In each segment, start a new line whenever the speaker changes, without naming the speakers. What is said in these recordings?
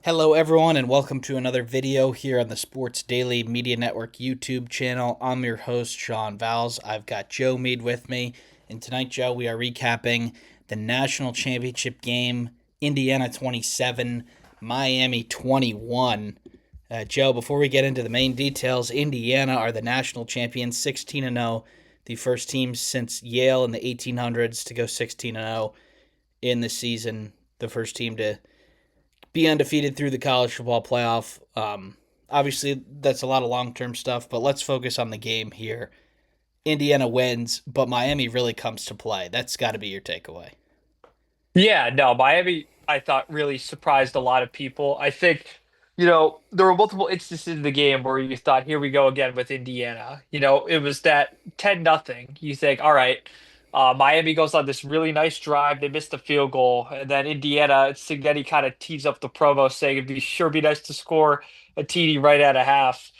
Hello, everyone, and welcome to another video here on the Sports Daily Media Network YouTube channel. I'm your host, Sean Vowells. I've got Joe Meade with me, and tonight, Joe, we are recapping the national championship game, Indiana 27, Miami 21. Joe, before we get into the main details, Indiana are the national champions, 16-0, the first team since Yale in the 1800s to go 16-0 in the season, the first team to be undefeated through the college football playoff. Obviously, that's a lot of long term stuff, but let's focus on the game here. Indiana wins, but Miami really comes to play. That's got to be your takeaway.
Yeah, no, Miami, I thought really surprised a lot of people. I think, there were multiple instances in the game where you thought, here we go again with Indiana. It was that 10-0. You think, all right, Miami goes on this really nice drive. They missed the field goal. And then Indiana, Cignetti kind of tees up the promo saying it'd be nice to score a TD right at a half.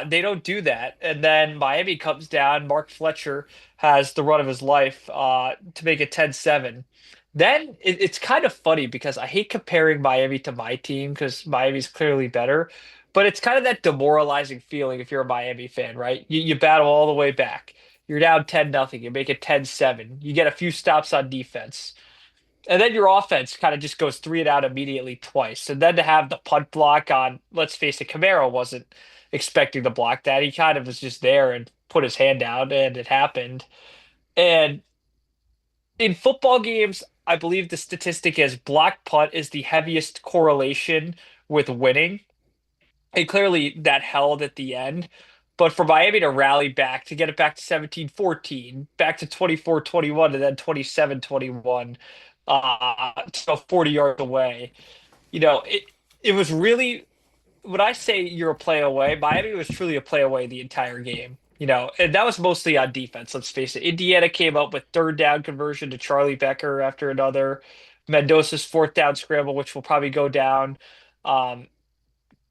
They don't do that. And then Miami comes down. Mark Fletcher has the run of his life to make it 10-7. Then it's kind of funny because I hate comparing Miami to my team because Miami's clearly better, but it's kind of that demoralizing feeling if you're a Miami fan, right? You battle all the way back. You're down 10-0. You make it 10-7. You get a few stops on defense. And then your offense kind of just goes three and out immediately twice. And then to have the punt block on, let's face it, Camaro wasn't expecting to block that. He kind of was just there and put his hand out, and it happened. And in football games, I believe the statistic is block punt is the heaviest correlation with winning. And clearly that held at the end. But for Miami to rally back, to get it back to 17-14, back to 24-21, and then 27-21, to go 40 yards away, it was really when I say you're a play away, Miami was truly a play away the entire game. And that was mostly on defense. Let's face it. Indiana came up with third down conversion to Charlie Becker after another. Mendoza's fourth down scramble, which will probably go down. Um,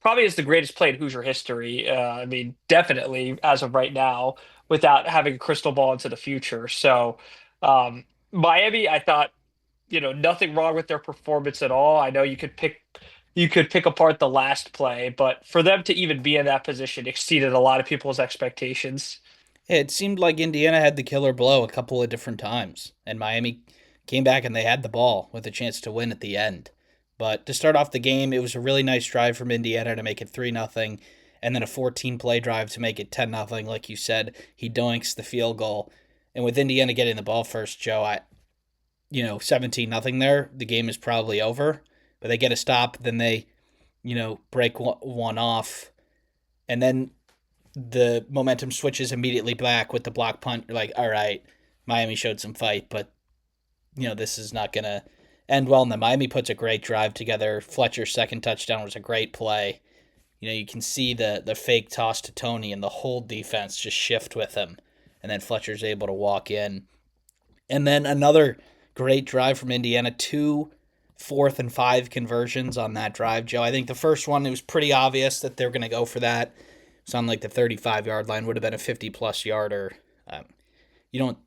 Probably is the greatest play in Hoosier history. I mean, definitely as of right now, without having a crystal ball into the future. So, Miami, I thought nothing wrong with their performance at all. I know you could pick apart the last play, but for them to even be in that position exceeded a lot of people's expectations.
It seemed like Indiana had the killer blow a couple of different times, and Miami came back and they had the ball with a chance to win at the end. But to start off the game, it was a really nice drive from Indiana to make it 3-0, and then a 14-play drive to make it 10-0. Like you said, he doinks the field goal. And with Indiana getting the ball first, Joe, 17-0 there, the game is probably over. But they get a stop, then they, break one off. And then the momentum switches immediately back with the block punt. You're like, all right, Miami showed some fight, but this is not gonna end well. And then Miami puts a great drive together. Fletcher's second touchdown was a great play. You can see the fake toss to Tony and the whole defense just shift with him, and then Fletcher's able to walk in. And then another great drive from Indiana, two 4th and 5 conversions on that drive, Joe. I think the first one, it was pretty obvious that they're going to go for that. It's on like the 35-yard line, would have been a 50-plus yarder. You don't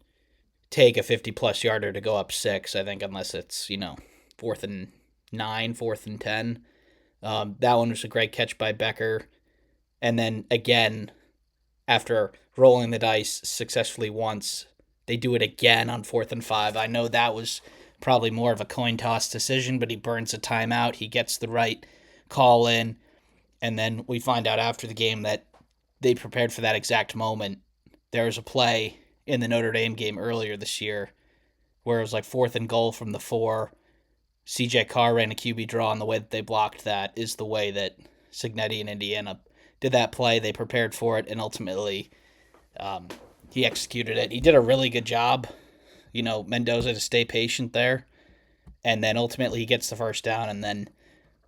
take a 50-plus yarder to go up six, I think, unless it's, 4th and 9, 4th and 10. That one was a great catch by Becker. And then again, after rolling the dice successfully once, they do it again on 4th and 5. I know that was probably more of a coin toss decision, but he burns a timeout. He gets the right call in. And then we find out after the game that they prepared for that exact moment. There was a play in the Notre Dame game earlier this year where it was like 4th and goal from the 4. CJ Carr ran a QB draw, and the way that they blocked that is the way that Cignetti and Indiana did that play. They prepared for it, and ultimately he executed it. He did a really good job, Mendoza to stay patient there. And then ultimately he gets the first down, and then,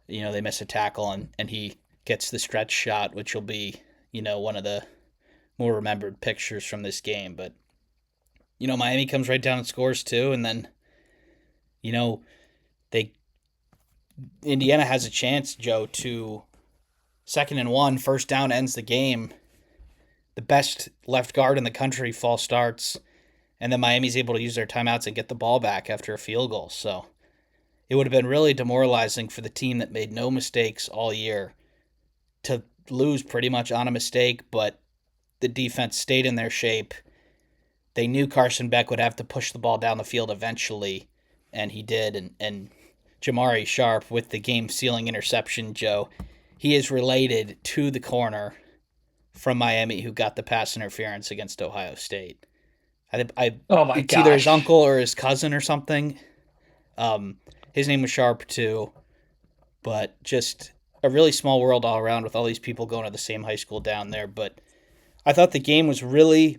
they miss a tackle, and he gets the stretch shot, which will be, one of the more remembered pictures from this game. But, Miami comes right down and scores too, and then, they Indiana has a chance, Joe, to 2nd and 1, first down ends the game. The best left guard in the country false starts, and then Miami's able to use their timeouts and get the ball back after a field goal. So it would have been really demoralizing for the team that made no mistakes all year to lose pretty much on a mistake, but the defense stayed in their shape. They knew Carson Beck would have to push the ball down the field eventually, and he did. And Jamari Sharp with the game sealing interception, Joe, he is related to the corner from Miami who got the pass interference against Ohio State.
Oh my
It's either his
gosh.
uncle or his cousin or something. Um, his name was Sharp too, but just a really small world all around with all these people going to the same high school down there. But I thought the game was really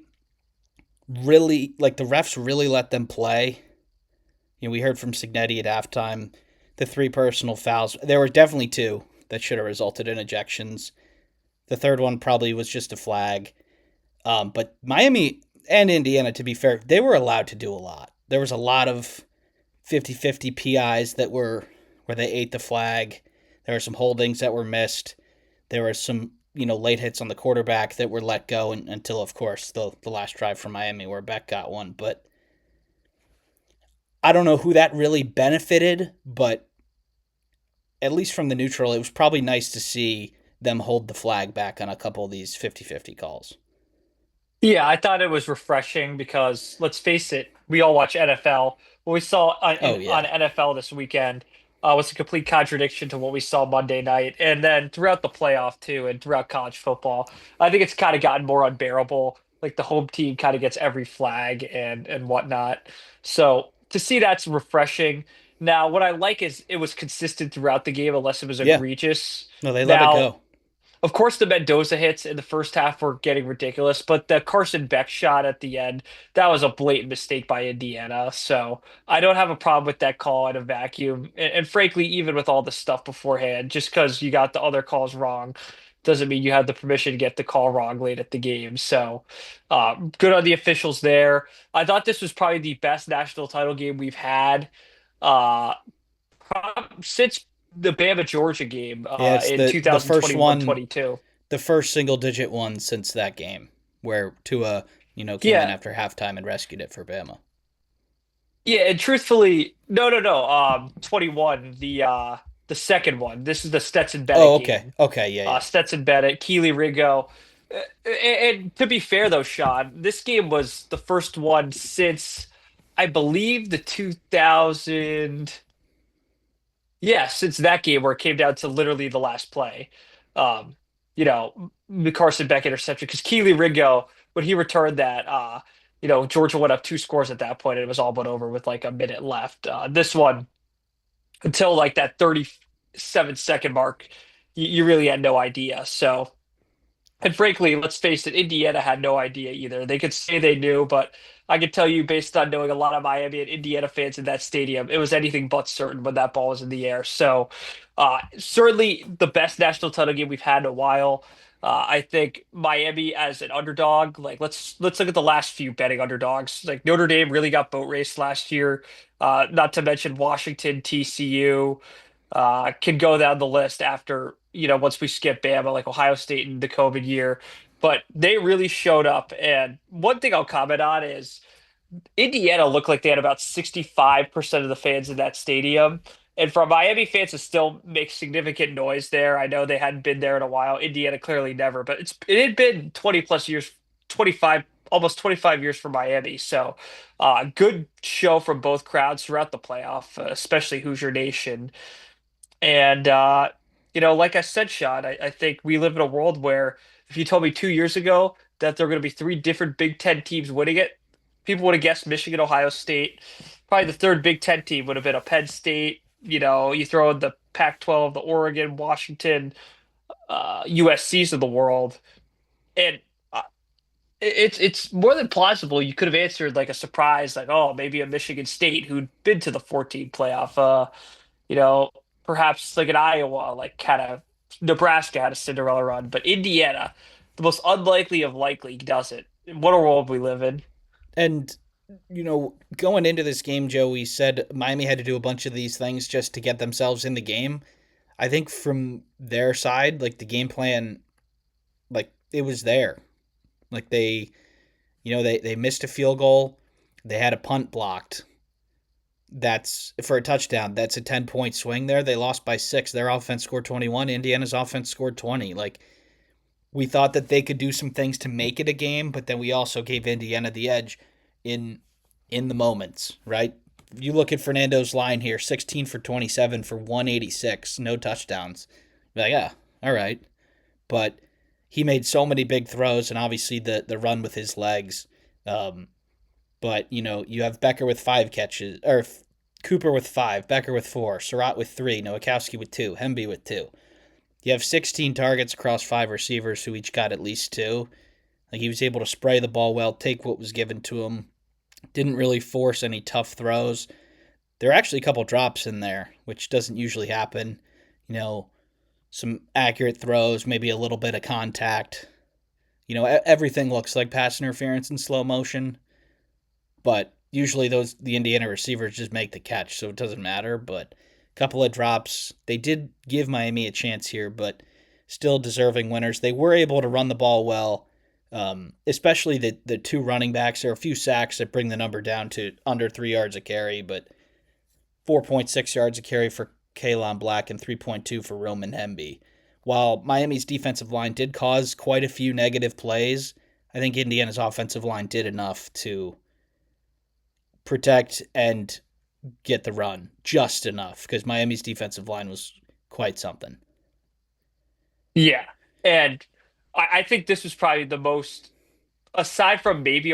like the refs really let them play. You know, we heard from Signetti at halftime the three personal fouls. There were definitely two that should have resulted in ejections. The third one probably was just a flag. But Miami and Indiana, to be fair, they were allowed to do a lot. There was a lot of 50-50 PIs that were where they ate the flag. There were some holdings that were missed. There were some, late hits on the quarterback that were let go until, of course, the last drive from Miami where Beck got one. But I don't know who that really benefited, but at least from the neutral, it was probably nice to see them hold the flag back on a couple of these 50-50 calls.
Yeah, I thought it was refreshing because let's face it, we all watch NFL. What we saw
Oh,
on
yeah.
NFL this weekend was a complete contradiction to what we saw Monday night, and then throughout the playoff too, and throughout college football. I think it's kind of gotten more unbearable. Like the home team kind of gets every flag and whatnot. So to see that's refreshing. Now, what I like is it was consistent throughout the game, unless it was
Yeah.
egregious.
No, they let it
Now,
go.
of course, the Mendoza hits in the first half were getting ridiculous, but the Carson Beck shot at the end, that was a blatant mistake by Indiana. So I don't have a problem with that call in a vacuum. And frankly, even with all the stuff beforehand, just because you got the other calls wrong doesn't mean you have the permission to get the call wrong late at the game. So good on the officials there. I thought this was probably the best national title game we've had. Uh, since the Bama Georgia game
Yeah, it's
in
the first one,
2021-22.
the first single digit one since that game where Tua, came in
Yeah.
after halftime and rescued it for Bama.
Yeah, and truthfully, no. 21, the second one. This is the Stetson Bennett
Oh, okay.
game.
Okay, yeah, yeah.
Stetson Bennett, Keely Ringo. And to be fair though, Sean, this game was the first one since I believe the 2000. Yeah, since that game where it came down to literally the last play. Um, the Carson Beck interception because Keely Ringo, when he returned that, Georgia went up two scores at that point and it was all but over with like a minute left. This one, until like that 37-second mark, you really had no idea. So and frankly, let's face it, Indiana had no idea either. They could say they knew, but I can tell you, based on knowing a lot of Miami and Indiana fans in that stadium, it was anything but certain when that ball was in the air. So, certainly the best national title game we've had in a while. I think Miami as an underdog, like let's look at the last few betting underdogs. Like Notre Dame really got boat raced last year. Not to mention Washington, TCU can go down the list after, once we skip Bama, like Ohio State in the COVID year. But they really showed up. And one thing I'll comment on is Indiana looked like they had about 65% of the fans in that stadium. And for Miami fans to still make significant noise there, I know they hadn't been there in a while. Indiana clearly never, but it had been 20 plus years, 25, almost 25 years for Miami. So good show from both crowds throughout the playoff, especially Hoosier Nation. And like I said, Sean, I think we live in a world where if you told me 2 years ago that there were going to be three different Big Ten teams winning it, people would have guessed Michigan, Ohio State. Probably the third Big Ten team would have been a Penn State. You throw in the Pac-12, the Oregon, Washington, USC's of the world, and it's more than plausible. You could have answered like a surprise, like, oh, maybe a Michigan State who'd been to the 14 playoff. You know, perhaps like an Iowa, like kind of Nebraska had a Cinderella run, but Indiana, the most unlikely of likely, does it. What a world we live in.
And going into this game, Joe, we said Miami had to do a bunch of these things just to get themselves in the game. I think from their side, like the game plan, like it was there. Like they missed a field goal. They had a punt blocked. That's for a touchdown. That's a 10-point swing there. They lost by 6. Their offense scored 21. Indiana's offense scored 20. Like, we thought that they could do some things to make it a game, but then we also gave Indiana the edge in in the moments, right? You look at Fernando's line here, 16 for 27 for 186, no touchdowns. You're like, yeah, all right. But he made so many big throws, and obviously the run with his legs. Um, but you have Becker with 5 catches, or Cooper with 5, Becker with 4, Surratt with 3, Nowakowski with 2, Hemby with 2. You have 16 targets across 5 receivers who each got at least 2. Like, he was able to spray the ball well, take what was given to him. Didn't really force any tough throws. There are actually a couple drops in there, which doesn't usually happen. You know, some accurate throws, maybe a little bit of contact. Everything looks like pass interference in slow motion, but usually the Indiana receivers just make the catch, so it doesn't matter. But a couple of drops. They did give Miami a chance here, but still deserving winners. They were able to run the ball well, especially the two running backs. There are a few sacks that bring the number down to under 3 yards a carry, but 4.6 yards a carry for Kalon Black and 3.2 for Roman Hemby. While Miami's defensive line did cause quite a few negative plays, I think Indiana's offensive line did enough to protect and get the run just enough because Miami's defensive line was quite something.
Yeah. And I think this was probably the most, aside from maybe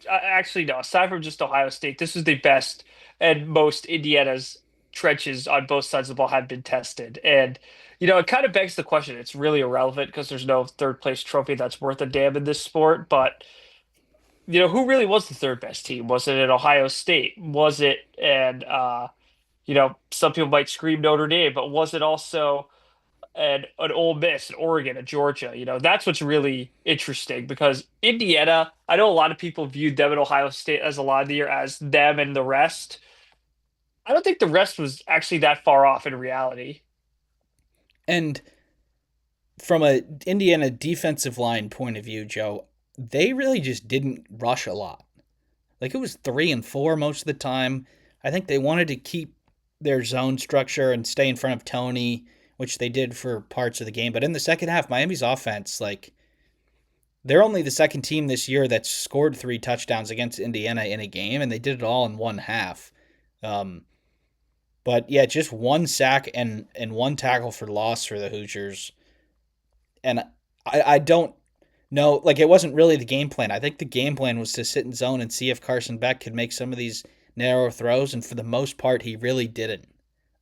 actually, no, aside from just Ohio State, this was the best and most Indiana's trenches on both sides of the ball had been tested. And, it kind of begs the question. It's really irrelevant because there's no third place trophy that's worth a damn in this sport. But, who really was the third best team? Was it at Ohio State? Was it, and, some people might scream Notre Dame, but was it also an Ole Miss, an Oregon, a Georgia? That's what's really interesting because Indiana, I know a lot of people viewed them at Ohio State as a lot of the year as them and the rest. I don't think the rest was actually that far off in reality.
And from a Indiana defensive line point of view, Joe, they really just didn't rush a lot. Like, it was 3 and 4 most of the time. I think they wanted to keep their zone structure and stay in front of Tony, which they did for parts of the game. But in the second half, Miami's offense, like, they're only the second team this year that's scored 3 touchdowns against Indiana in a game, and they did it all in one half. Um, but yeah, just 1 sack and 1 tackle for loss for the Hoosiers. And I don't know, like, it wasn't really the game plan. I think the game plan was to sit in zone and see if Carson Beck could make some of these narrow throws, and for the most part, he really didn't.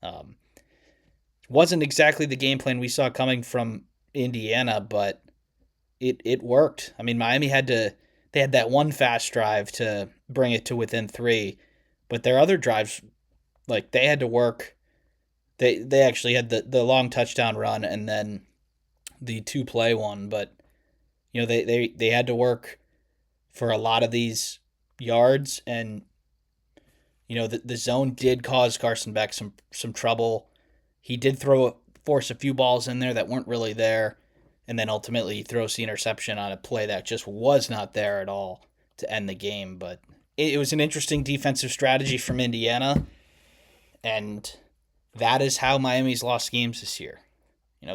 Um, wasn't exactly the game plan we saw coming from Indiana, but it worked. I mean, Miami they had that one fast drive to bring it to within 3, but their other drives, like, they had to work. They actually had the long touchdown run and then the 2 play one, but they had to work for a lot of these yards, and the zone did cause Carson Beck some trouble. He did force a few balls in there that weren't really there, and then ultimately he throws the interception on a play that just was not there at all to end the game. But it was an interesting defensive strategy from Indiana, and that is how Miami's lost games this year.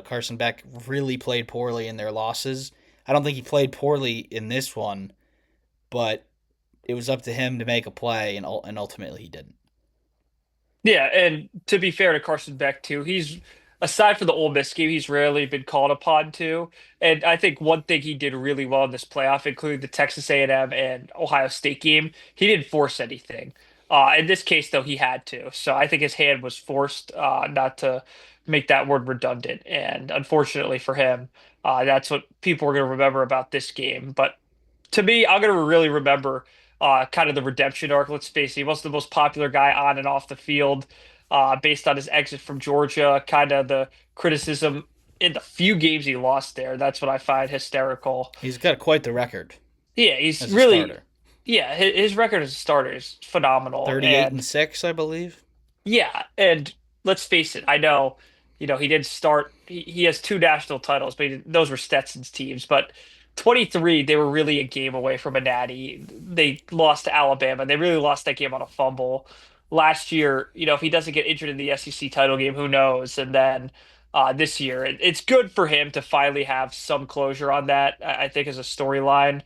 Carson Beck really played poorly in their losses. I don't think he played poorly in this one, but it was up to him to make a play, and ultimately he didn't.
Yeah, and to be fair to Carson Beck too, he's aside from the Ole Miss game, he's rarely been called upon to. And I think one thing he did really well in this playoff, including the Texas A&M and Ohio State game, he didn't force anything. In this case, though, he had to. So I think his hand was forced, not to make that word redundant. And unfortunately for him, that's what people are going to remember about this game. But to me, I'm going to really remember kind of the redemption arc. Let's face it, he wasn't the most popular guy on and off the field based on his exit from Georgia, kind of the criticism in the few games he lost there. That's what I find hysterical.
He's got quite the record
Yeah, he's
as a
really,
starter.
yeah, his record as a starter is phenomenal.
38
And
and 6, I believe.
yeah, and let's face it, I know, he did start, he has 2 national titles, but those were Stetson's teams. But 23, they were really a game away from a natty. They lost to Alabama. They really lost that game on a fumble. last year, if he doesn't get injured in the SEC title game, who knows? And then this year, it's good for him to finally have some closure on that, I think, as a storyline.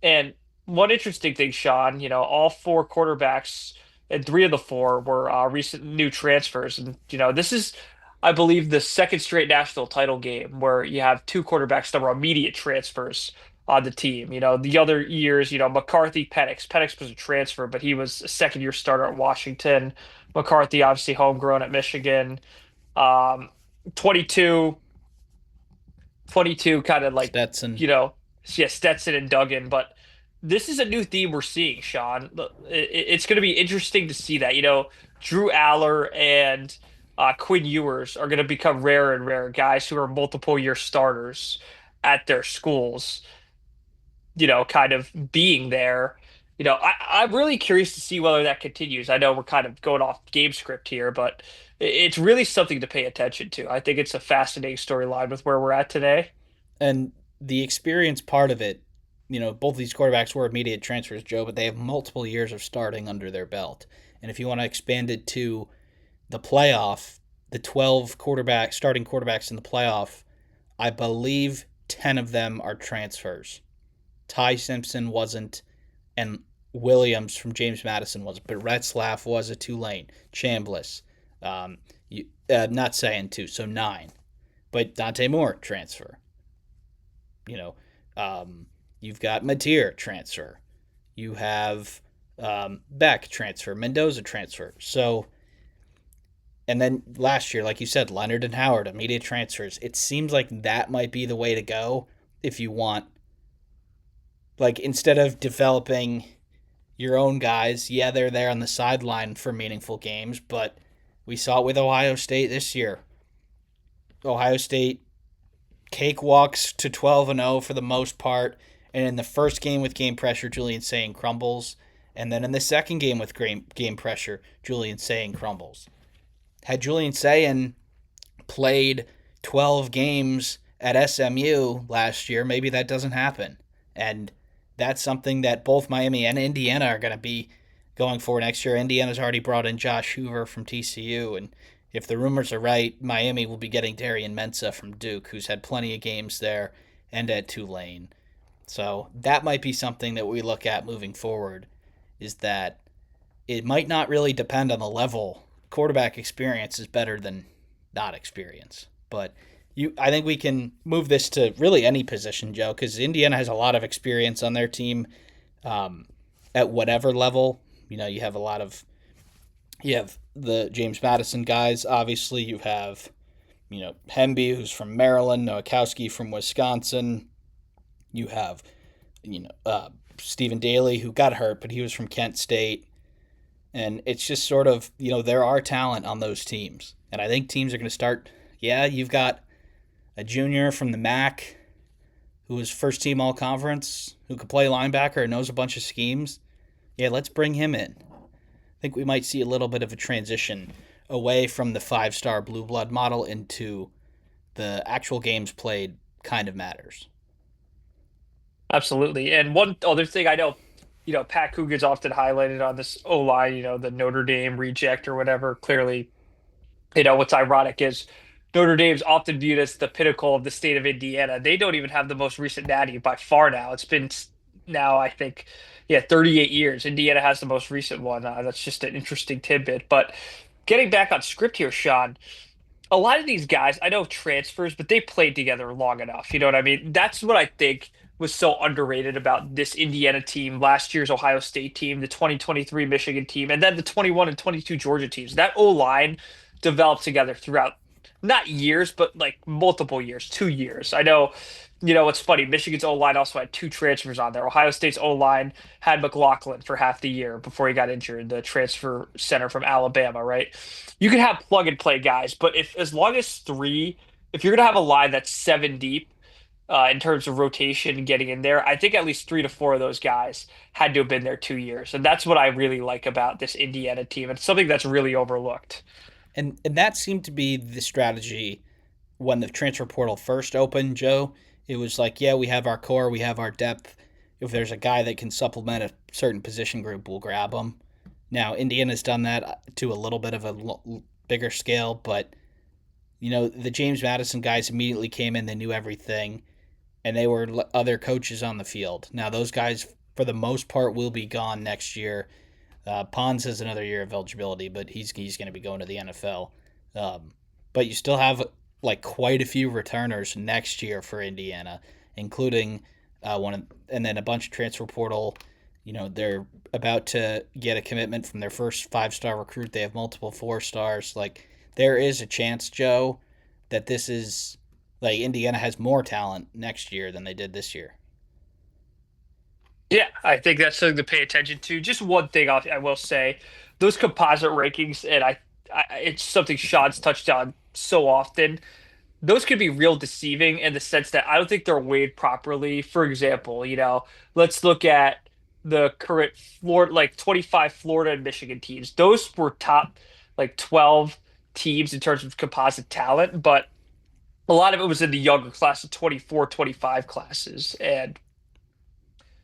And one interesting thing, Sean, all four quarterbacks and three of the four were recent new transfers. And, this is, I believe, the second straight national title game where you have two quarterbacks that were immediate transfers on the team. The other years, McCarthy, Penix. Penix was a transfer, but he was a second year starter at Washington. McCarthy, obviously homegrown at Michigan. Um, 22 22 kind of like,
Stetson.
you know, yeah, Stetson and Duggan. But this is a new theme we're seeing, Sean. It's going to be interesting to see that. Drew Aller and Quinn Ewers are going to become rarer and rarer guys who are multiple year starters at their schools, kind of being there. I'm really curious to see whether that continues. I know we're kind of going off game script here, but it's really something to pay attention to. I think it's a fascinating storyline with where we're at today.
And the experience part of it, both these quarterbacks were immediate transfers, Joe, but they have multiple years of starting under their belt. And if you want to expand it to the playoff, the 12 starting quarterbacks in the playoff, I believe 10 of them are transfers. Ty Simpson wasn't, and Williams from James Madison was, but Retzlaff was a Tulane. Chambliss, not saying two, so 9. But Dante Moore transfer. You know, you've got Mateer transfer. You have Beck transfer, Mendoza transfer. So, and then last year, like you said, Leonard and Howard immediate transfers. It seems like that might be the way to go if you want, like, instead of developing your own guys. Yeah, they're there on the sideline for meaningful games, but we saw it with Ohio State this year. Ohio State cakewalks to 12-0 for the most part. And in the first game with game pressure, Julian Saying crumbles. And then in the second game with game pressure, Julian Saying crumbles. Had Julian Saying played 12 games at SMU last year, maybe that doesn't happen. And that's something that both Miami and Indiana are going to be going for next year. Indiana's already brought in Josh Hoover from TCU, and if the rumors are right, Miami will be getting Darian Mensah from Duke, who's had plenty of games there, and at Tulane. So that might be something that we look at moving forward, is that it might not really depend on the level. Quarterback experience is better than not experience. But I think we can move this to really any position, Joe, because Indiana has a lot of experience on their team at whatever level. You have you have the James Madison guys. Obviously, you have Hemby, who's from Maryland, Nowakowski from Wisconsin. You have Stephen Daly, who got hurt, but he was from Kent State. And it's just sort of, there are talent on those teams. And I think teams are going to start, you've got a junior from the MAC who was first team all conference, who could play linebacker and knows a bunch of schemes. Yeah, let's bring him in. I think we might see a little bit of a transition away from the 5-star blue blood model into the actual games played kind of matters.
Absolutely. And one other thing I know, Pat Coogan's often highlighted on this O line, the Notre Dame reject or whatever. Clearly, what's ironic is Notre Dame's often viewed as the pinnacle of the state of Indiana. They don't even have the most recent natty by far now. It's been now, I think, 38 years. Indiana has the most recent one. That's just an interesting tidbit. But getting back on script here, Sean, a lot of these guys, I know transfers, but they played together long enough. You know what I mean? That's what I think was so underrated about this Indiana team, last year's Ohio State team, the 2023 Michigan team, and then the 21 and 22 Georgia teams. That O line developed together throughout not years, but like multiple years, 2 years. I know, what's funny, Michigan's O line also had two transfers on there. Ohio State's O line had McLaughlin for half the year before he got injured, the transfer center from Alabama, right? You can have plug and play guys, but if as long as if you're gonna have a line that's 7 deep in terms of rotation and getting in there, I think at least 3 to 4 of those guys had to have been there 2 years, and that's what I really like about this Indiana team. It's something that's really overlooked.
And that seemed to be the strategy when the transfer portal first opened, Joe. It was like, yeah, we have our core, we have our depth. If there's a guy that can supplement a certain position group, we'll grab him. Now, Indiana's done that to a little bit of a bigger scale, but the James Madison guys immediately came in, they knew everything, and they were other coaches on the field. Now, those guys, for the most part, will be gone next year. Pons has another year of eligibility, but he's going to be going to the NFL. Um, but you still have like quite a few returners next year for Indiana, including and then a bunch of transfer portal. They're about to get a commitment from their first 5-star recruit. They have multiple 4 stars. Like there is a chance, Joe, that this is like Indiana has more talent next year than they did this year.
Yeah, I think that's something to pay attention to. Just one thing I will say, those composite rankings, and it's something Sean's touched on so often. Those could be real deceiving in the sense that I don't think they're weighed properly. For example, let's look at the current Florida, like 25 Florida and Michigan teams. Those were top like 12 teams in terms of composite talent, but a lot of it was in the younger class of 24, 25 classes. And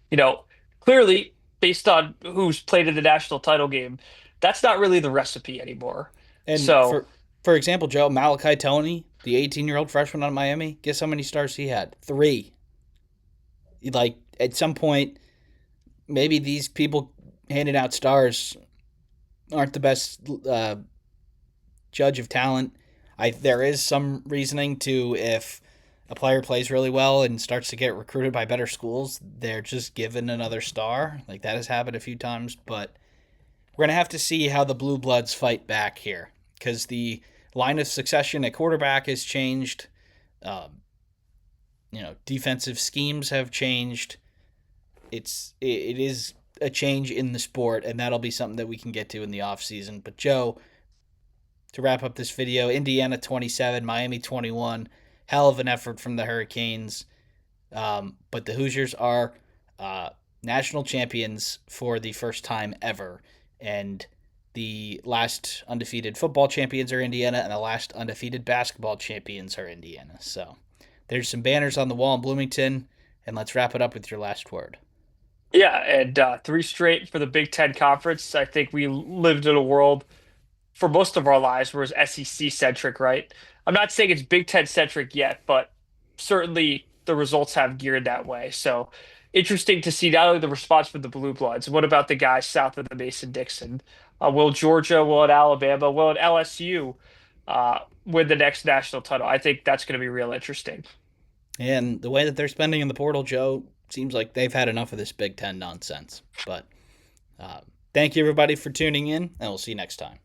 you know, clearly, based on who's played in the national title game, that's not really the recipe anymore.
And
So,
for example, Joe Malachi Tony, the 18-year-old freshman out of Miami, guess how many stars he had? 3. Like at some point, maybe these people handing out stars aren't the best judge of talent. There is some reasoning to if a player plays really well and starts to get recruited by better schools, they're just given another star. Like that has happened a few times, but we're gonna have to see how the Blue Bloods fight back here because the line of succession at quarterback has changed. Um, defensive schemes have changed. It is a change in the sport, and that'll be something that we can get to in the off season. But Joe, to wrap up this video, Indiana 27, Miami 21. Hell of an effort from the Hurricanes. But the Hoosiers are national champions for the first time ever. And the last undefeated football champions are Indiana, and the last undefeated basketball champions are Indiana. So there's some banners on the wall in Bloomington. And let's wrap it up with your last word.
yeah, and three straight for the Big Ten Conference. I think we lived in a world for most of our lives where it's SEC centric, right? I'm not saying it's Big Ten centric yet, but certainly the results have geared that way. So interesting to see not only the response from the Blue Bloods, what about the guys south of the Mason-Dixon? Will Georgia, will it Alabama, will it LSU win the next national title? I think that's going to be real interesting.
And the way that they're spending in the portal, Joe, seems like they've had enough of this Big Ten nonsense. But thank you, everybody, for tuning in, and we'll see you next time.